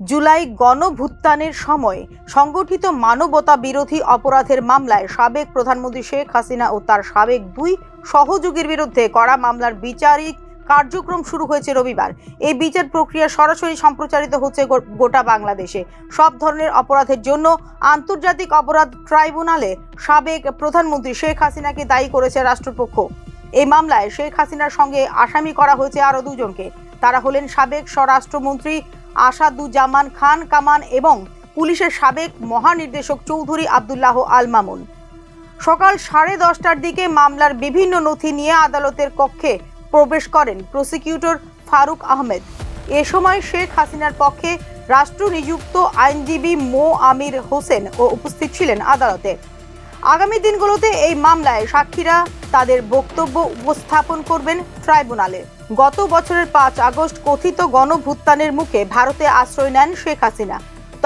জুলাই গণভুত্থানের সময় সংগঠিত মানবতা বিরোধী অপরাধের মামলায় সাবেক প্রধানমন্ত্রী শেখ হাসিনা ও তার সাবেক দুই সহযোগীর বিরুদ্ধে করা মামলার বিচারিক কার্যক্রম শুরু হয়েছে রবিবার। এই বিচার প্রক্রিয়া সরাসরি সম্প্রচারিত হচ্ছে গোটা বাংলাদেশে। সব ধরনের অপরাধের জন্য আন্তর্জাতিক অপরাধ ট্রাইব্যুনালে সাবেক প্রধানমন্ত্রী শেখ হাসিনাকে দায়ী করেছে রাষ্ট্রপক্ষ। এই মামলায় শেখ হাসিনার সঙ্গে আসামি করা হয়েছে আরও দুজনকে। তারা হলেন সাবেক স্বরাষ্ট্রমন্ত্রী আসাদুজ্জামান খান কামাল এবং পুলিশের সাবেক মহানির্দেশক চৌধুরী আব্দুল্লাহ আল মামুন। সকাল 10:30টার দিকে মামলার বিভিন্ন নথি নিয়ে আদালতের কক্ষে প্রবেশ করেন প্রসিকিউটর ফারুক আহমেদ। এ সময় শেখ হাসিনার পক্ষে রাষ্ট্র নিযুক্ত আইনজীবী মো আমির হোসেন ও উপস্থিত ছিলেন আদালতে। আগামী দিনগুলোতে এই মামলায় সাক্ষীরা তাদের বক্তব্য উপস্থাপন করবেন ট্রাইব্যুনালে। গত বছরের 5 আগস্ট কথিত গণভুত্থানের মুখে ভারতে আশ্রয় নেন শেখ হাসিনা।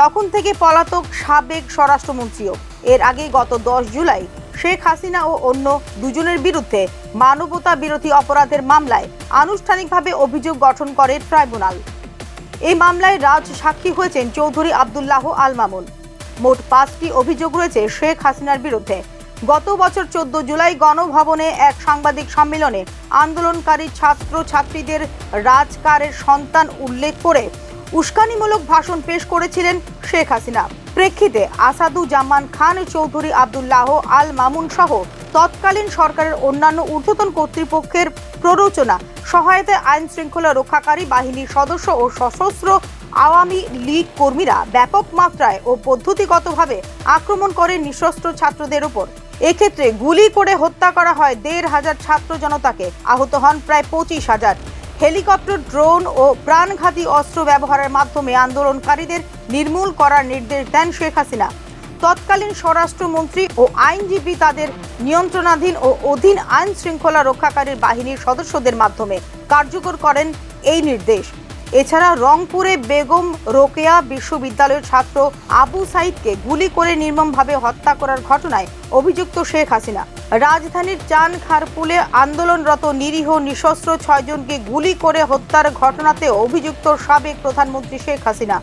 তখন থেকে পলাতক সাবেক স্বরাষ্ট্রমন্ত্রীও। এর আগে গত 10 জুলাই শেখ হাসিনা ও অন্য দুজনের বিরুদ্ধে মানবতা বিরোধী অপরাধের মামলায় আনুষ্ঠানিকভাবে অভিযোগ গঠন করে ট্রাইব্যুনাল। এই মামলায় রাজ সাক্ষী হয়েছেন চৌধুরী আব্দুল্লাহ আল মামুন। মোট 5টি অভিযোগ রয়েছে শেখ হাসিনার বিরুদ্ধে। গত বছর 14 জুলাই গণভবনে এক সাংবাদিক সম্মেলনে আন্দোলনকারী ছাত্রছাত্রীদের রাজকারের সন্তান উল্লেখ করে উস্কানিমূলক ভাষণ পেশ করেছিলেন শেখ হাসিনা। প্রেক্ষিতে আসাদুজ্জামান খান চৌধুরী আব্দুল্লাহ আল মামুন সহ তৎকালীন সরকারের অন্যান্য ঊর্ধ্বতন কর্তৃপক্ষের প্ররোচনা সহায়তায় আইন শৃঙ্খলা রক্ষাকারী বাহিনীর সদস্য ও সশস্ত্র আওয়ামী লীগ কর্মীরা ব্যাপক মাত্রায় ও পদ্ধতিগতভাবে আক্রমণ করে নিঃশস্ত্র ছাত্রদের উপর। এক্ষেত্রে গুলি করে হত্যা করা হয় 1,500 ছাত্র জনতাকে, আহত হন প্রায় 25,000। হেলিকপ্টার, ড্রোন ও প্রাণঘাতী অস্ত্র ব্যবহারের মাধ্যমে আন্দোলনকারীদের নির্মূল করার নির্দেশ দেন শেখ হাসিনা। তৎকালীন স্বরাষ্ট্রমন্ত্রী ও আইনজীবী তাদের নিয়ন্ত্রণাধীন ও অধীন আইন শৃঙ্খলা রক্ষাকারী বাহিনীর সদস্যদের মাধ্যমে কার্যকর করেন এই নির্দেশ। এছাড়া রংপুরে বেগম রোকেয়া বিশ্ববিদ্যালয়ের ছাত্র আবু সাইদকে গুলি করে নির্মমভাবে হত্যা করার ঘটনায় অভিযুক্ত শেখ হাসিনা। রাজধানীর চানখারপুলে আন্দোলনরত নিরীহ নিঃশস্ত্র 6 জনকে গুলি করে হত্যার ঘটনাতেও অভিযুক্ত সাবেক প্রধানমন্ত্রী শেখ হাসিনা।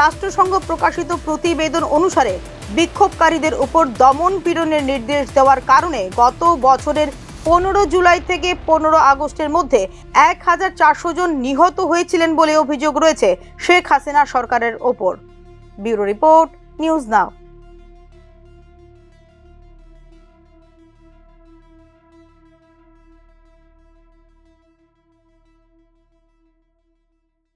রাষ্ট্রসংঘ প্রকাশিত প্রতিবেদন অনুসারে বিক্ষোভকারীদের উপর দমন পীড়নের নির্দেশ দেওয়ার কারণে গত বছরের 15 জুলাই থেকে 15 আগস্টের মধ্যে 1400 জন নিহত হয়েছিলেন বলে অভিযোগ রয়েছে শেখ হাসিনা সরকারের ওপর। Bureau report, news now.